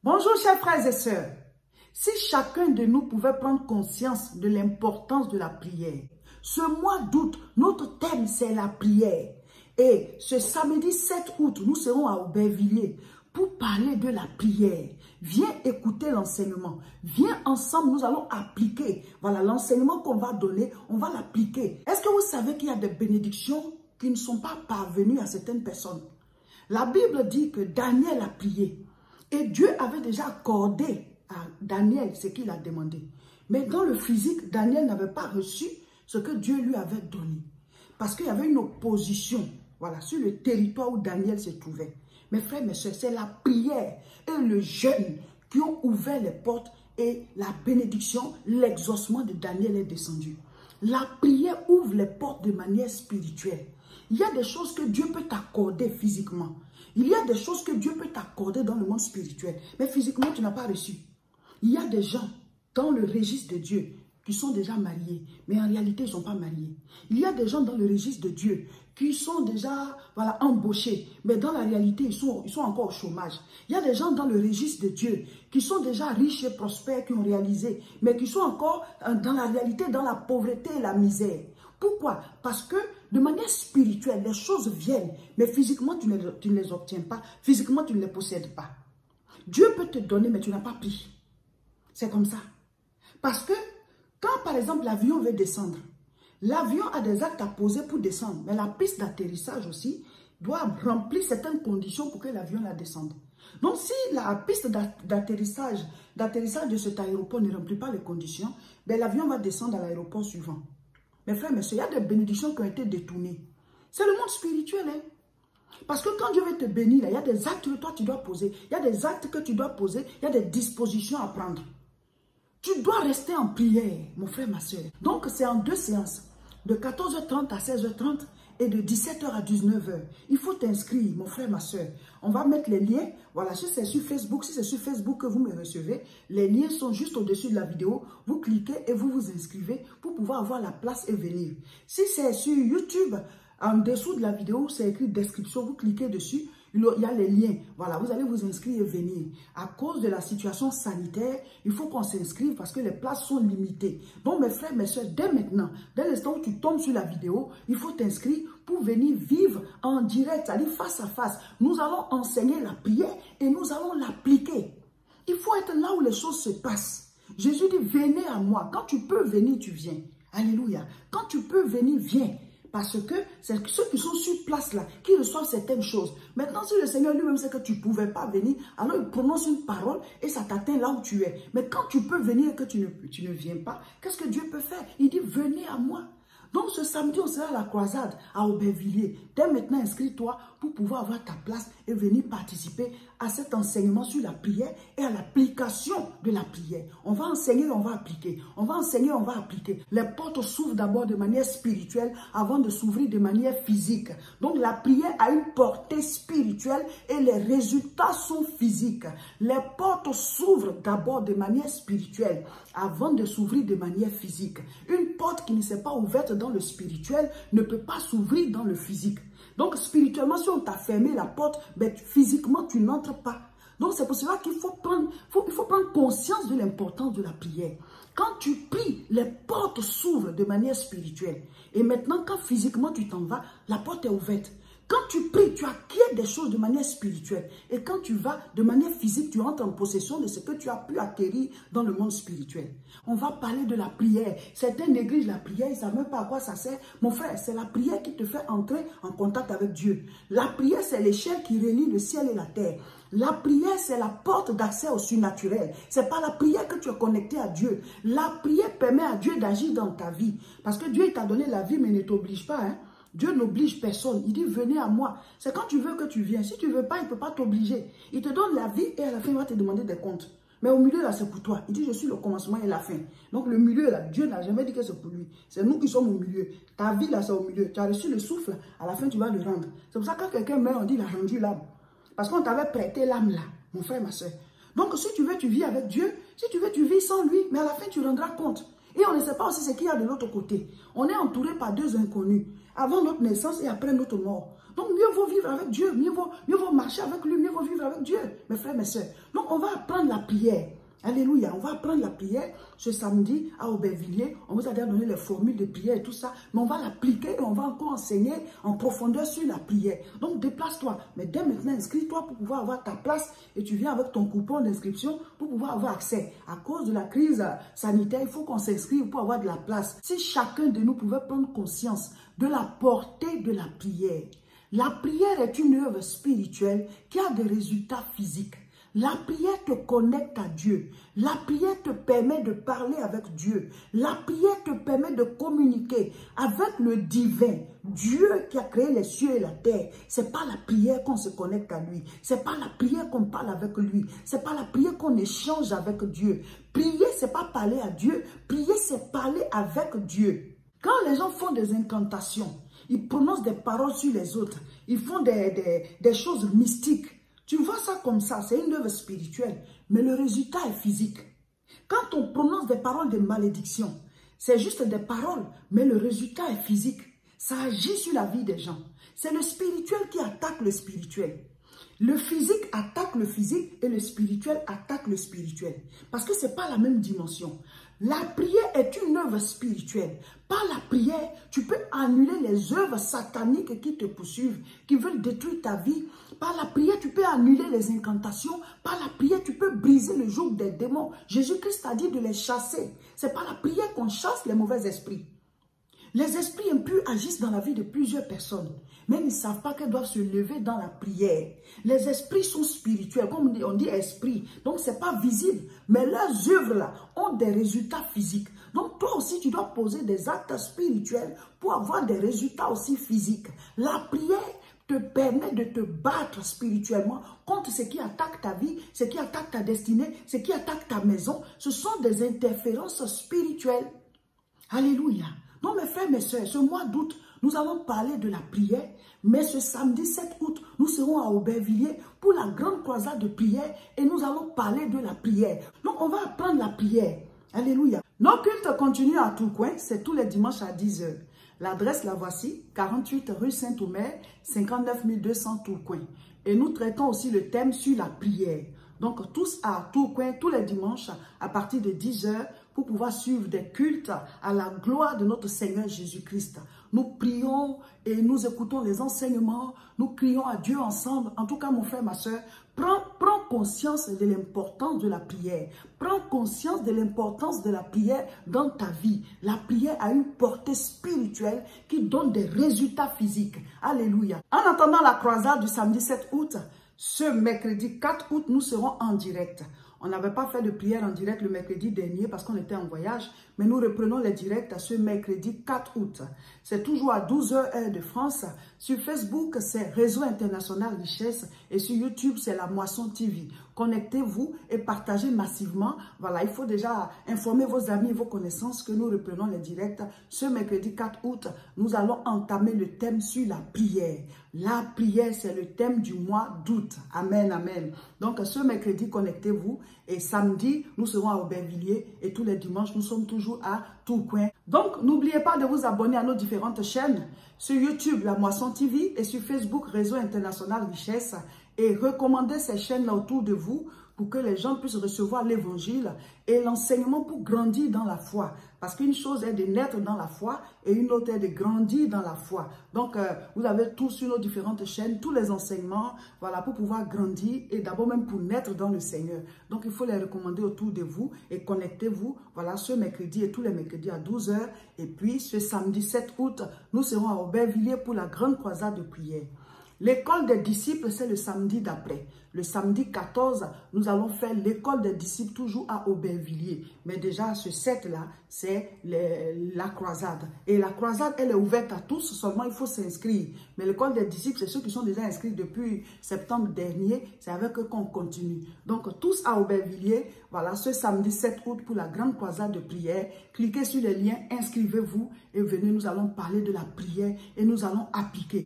Bonjour chers frères et sœurs. Si chacun de nous pouvait prendre conscience de l'importance de la prière, ce mois d'août, notre thème c'est la prière. Et ce samedi 7 août, nous serons à Aubervilliers pour parler de la prière. Viens écouter l'enseignement. Viens ensemble, nous allons appliquer. Voilà, l'enseignement qu'on va donner, on va l'appliquer. Est-ce que vous savez qu'il y a des bénédictions qui ne sont pas parvenues à certaines personnes? La Bible dit que Daniel a prié. Et Dieu avait déjà accordé à Daniel ce qu'il a demandé. Mais dans le physique, Daniel n'avait pas reçu ce que Dieu lui avait donné. Parce qu'il y avait une opposition, voilà, sur le territoire où Daniel se trouvait. Mes frères, mes soeurs, c'est la prière et le jeûne qui ont ouvert les portes et la bénédiction, l'exaucement de Daniel est descendu. La prière ouvre les portes de manière spirituelle. Il y a des choses que Dieu peut t'accorder physiquement. Il y a des choses que Dieu peut t'accorder dans le monde spirituel. Mais physiquement, tu n'as pas reçu. Il y a des gens dans le registre de Dieu qui sont déjà mariés. Mais en réalité, ils ne sont pas mariés. Il y a des gens dans le registre de Dieu qui sont déjà embauchés. Mais dans la réalité, ils sont encore au chômage. Il y a des gens dans le registre de Dieu qui sont déjà riches et prospères, qui ont réalisé. Mais qui sont encore dans la réalité, dans la pauvreté et la misère. Pourquoi? Parce que de manière spirituelle, les choses viennent, mais physiquement, tu ne les obtiens pas. Physiquement, tu ne les possèdes pas. Dieu peut te donner, mais tu n'as pas pris. C'est comme ça. Parce que quand, par exemple, l'avion veut descendre, l'avion a des actes à poser pour descendre, mais la piste d'atterrissage aussi doit remplir certaines conditions pour que l'avion la descende. Donc, si la piste d'atterrissage de cet aéroport ne remplit pas les conditions, ben, l'avion va descendre à l'aéroport suivant. Mes frères, il y a des bénédictions qui ont été détournées. C'est le monde spirituel. Hein? Parce que quand Dieu veut te bénir, il y a des actes que toi tu dois poser. Il y a des actes que tu dois poser. Il y a des dispositions à prendre. Tu dois rester en prière, mon frère, ma soeur. Donc, c'est en 2 séances. De 14h30 à 16h30 et de 17h à 19h. Il faut t'inscrire, mon frère, ma soeur. On va mettre les liens. Voilà, si c'est sur Facebook, si c'est sur Facebook que vous me recevez, les liens sont juste au-dessus de la vidéo. Vous cliquez et vous vous inscrivez pour pouvoir avoir la place et venir. Si c'est sur YouTube, en dessous de la vidéo, c'est écrit description, vous cliquez dessus. Il y a les liens. Voilà, vous allez vous inscrire et venir. À cause de la situation sanitaire, il faut qu'on s'inscrive parce que les places sont limitées. Donc, mes frères, mes soeurs, dès maintenant, dès l'instant où tu tombes sur la vidéo, il faut t'inscrire pour venir vivre en direct, c'est-à-dire face à face. Nous allons enseigner la prière et nous allons l'appliquer. Il faut être là où les choses se passent. Jésus dit, venez à moi. Quand tu peux venir, tu viens. Alléluia. Quand tu peux venir, viens. Parce que c'est ceux qui sont sur place là, qui reçoivent certaines choses. Maintenant, si le Seigneur lui-même sait que tu ne pouvais pas venir, alors il prononce une parole et ça t'atteint là où tu es. Mais quand tu peux venir et que tu ne viens pas, qu'est-ce que Dieu peut faire? Il dit, venez à moi. Donc ce samedi, on sera à la croisade à Aubervilliers. Dès maintenant, inscris-toi pour pouvoir avoir ta place et venir participer à cet enseignement sur la prière et à l'application de la prière. On va enseigner, on va appliquer. On va enseigner, on va appliquer. Les portes s'ouvrent d'abord de manière spirituelle avant de s'ouvrir de manière physique. Donc la prière a une portée spirituelle et les résultats sont physiques. Les portes s'ouvrent d'abord de manière spirituelle avant de s'ouvrir de manière physique. Une porte qui ne s'est pas ouverte dans le spirituel ne peut pas s'ouvrir dans le physique. Donc spirituellement, si on t'a fermé la porte, ben, physiquement, tu n'entres pas. Donc c'est pour cela qu'il faut prendre conscience de l'importance de la prière. Quand tu pries, les portes s'ouvrent de manière spirituelle. Et maintenant, quand physiquement tu t'en vas, la porte est ouverte. Quand tu pries, tu acquiers des choses de manière spirituelle. Et quand tu vas de manière physique, tu entres en possession de ce que tu as pu acquérir dans le monde spirituel. On va parler de la prière. Certains négligent la prière, ils ne savent même pas à quoi ça sert. Mon frère, c'est la prière qui te fait entrer en contact avec Dieu. La prière, c'est l'échelle qui relie le ciel et la terre. La prière, c'est la porte d'accès au surnaturel. Ce n'est pas la prière que tu es connecté à Dieu. La prière permet à Dieu d'agir dans ta vie. Parce que Dieu t'a donné la vie, mais ne t'oblige pas, hein. Dieu n'oblige personne. Il dit, venez à moi. C'est quand tu veux que tu viens. Si tu ne veux pas, il ne peut pas t'obliger. Il te donne la vie et à la fin, il va te demander des comptes. Mais au milieu, là, c'est pour toi. Il dit, je suis le commencement et la fin. Donc, le milieu, là, Dieu n'a jamais dit que c'est pour lui. C'est nous qui sommes au milieu. Ta vie, là, c'est au milieu. Tu as reçu le souffle. À la fin, tu vas le rendre. C'est pour ça que quand quelqu'un meurt, on dit, il a rendu l'âme. Parce qu'on t'avait prêté l'âme, là, mon frère, ma soeur. Donc, si tu veux, tu vis avec Dieu. Si tu veux, tu vis sans lui. Mais à la fin, tu rendras compte. Et on ne sait pas aussi ce qu'il y a de l'autre côté. On est entouré par 2 inconnus. Avant notre naissance et après notre mort. Donc, mieux vaut vivre avec Dieu, mieux vaut marcher avec lui, mieux vaut vivre avec Dieu, mes frères, mes soeurs. Donc, on va apprendre la prière. Alléluia, on va apprendre la prière ce samedi à Aubervilliers. On vous a déjà donné les formules de prière et tout ça, mais on va l'appliquer et on va encore enseigner en profondeur sur la prière. Donc déplace-toi, mais dès maintenant inscris-toi pour pouvoir avoir ta place et tu viens avec ton coupon d'inscription pour pouvoir avoir accès. À cause de la crise sanitaire, il faut qu'on s'inscrive pour avoir de la place. Si chacun de nous pouvait prendre conscience de la portée de la prière. La prière est une œuvre spirituelle qui a des résultats physiques. La prière te connecte à Dieu. La prière te permet de parler avec Dieu. La prière te permet de communiquer avec le divin. Dieu qui a créé les cieux et la terre. C'est pas la prière qu'on se connecte à lui. C'est pas la prière qu'on parle avec lui. C'est pas la prière qu'on échange avec Dieu. Prier, c'est pas parler à Dieu. Prier, c'est parler avec Dieu. Quand les gens font des incantations, ils prononcent des paroles sur les autres. Ils font des choses mystiques. Tu vois ça comme ça, c'est une œuvre spirituelle, mais le résultat est physique. Quand on prononce des paroles de malédiction, c'est juste des paroles, mais le résultat est physique. Ça agit sur la vie des gens. C'est le spirituel qui attaque le spirituel. Le physique attaque le physique et le spirituel attaque le spirituel. Parce que ce n'est pas la même dimension. La prière est une œuvre spirituelle. Par la prière, tu peux annuler les œuvres sataniques qui te poursuivent, qui veulent détruire ta vie. Par la prière, tu peux annuler les incantations. Par la prière, tu peux briser le joug des démons. Jésus-Christ a dit de les chasser. C'est par la prière qu'on chasse les mauvais esprits. Les esprits impurs agissent dans la vie de plusieurs personnes, mais ils ne savent pas qu'elles doivent se lever dans la prière. Les esprits sont spirituels, comme on dit esprit, donc ce n'est pas visible, mais leurs œuvres là ont des résultats physiques. Donc toi aussi, tu dois poser des actes spirituels pour avoir des résultats aussi physiques. La prière te permet de te battre spirituellement contre ce qui attaque ta vie, ce qui attaque ta destinée, ce qui attaque ta maison. Ce sont des interférences spirituelles. Alléluia. Donc mes frères, mes soeurs, ce mois d'août, nous allons parler de la prière, mais ce samedi 7 août, nous serons à Aubervilliers pour la grande croisade de prière et nous allons parler de la prière. Donc on va apprendre la prière. Alléluia. Nos cultes continuent à Tourcoing, c'est tous les dimanches à 10 h. L'adresse la voici, 48 rue Saint-Omer, 59 200 Tourcoing. Et nous traitons aussi le thème sur la prière. Donc tous à Tourcoing, tous les dimanches, à partir de 10 h, pour pouvoir suivre des cultes à la gloire de notre Seigneur Jésus-Christ. Nous prions et nous écoutons les enseignements, nous crions à Dieu ensemble. En tout cas, mon frère, ma soeur, prends conscience de l'importance de la prière. Prends conscience de l'importance de la prière dans ta vie. La prière a une portée spirituelle qui donne des résultats physiques. Alléluia. En attendant la croisade du samedi 7 août, ce mercredi 4 août, nous serons en direct. On n'avait pas fait de prière en direct le mercredi dernier parce qu'on était en voyage, mais nous reprenons les directs à ce mercredi 4 août. C'est toujours à 12 h heure de France. Sur Facebook, c'est Réseau International Richesse et sur YouTube, c'est La Moisson TV. Connectez-vous et partagez massivement. Voilà, il faut déjà informer vos amis et vos connaissances que nous reprenons les directs. Ce mercredi 4 août, nous allons entamer le thème sur la prière. La prière, c'est le thème du mois d'août. Amen, amen. Donc, ce mercredi, connectez-vous. Et samedi, nous serons à Aubervilliers. Et tous les dimanches, nous sommes toujours à Tourcoing. Donc, n'oubliez pas de vous abonner à nos différentes chaînes. Sur YouTube, La Moisson TV. Et sur Facebook, Réseau International Richesse. Et recommandez ces chaînes-là autour de vous pour que les gens puissent recevoir l'évangile et l'enseignement pour grandir dans la foi. Parce qu'une chose est de naître dans la foi et une autre est de grandir dans la foi. Donc, vous avez tous sur nos différentes chaînes, tous les enseignements, voilà, pour pouvoir grandir et d'abord même pour naître dans le Seigneur. Donc, il faut les recommander autour de vous et connectez-vous, voilà, ce mercredi et tous les mercredis à 12 h. Et puis, ce samedi 7 août, nous serons à Aubervilliers pour la grande croisade de prière. L'école des disciples, c'est le samedi d'après. Le samedi 14, nous allons faire l'école des disciples toujours à Aubervilliers. Mais déjà, ce 7-là, c'est la croisade. Et la croisade, elle est ouverte à tous, seulement il faut s'inscrire. Mais l'école des disciples, c'est ceux qui sont déjà inscrits depuis septembre dernier. C'est avec eux qu'on continue. Donc, tous à Aubervilliers, voilà, ce samedi 7 août pour la grande croisade de prière. Cliquez sur les liens, inscrivez-vous et venez, nous allons parler de la prière et nous allons appliquer.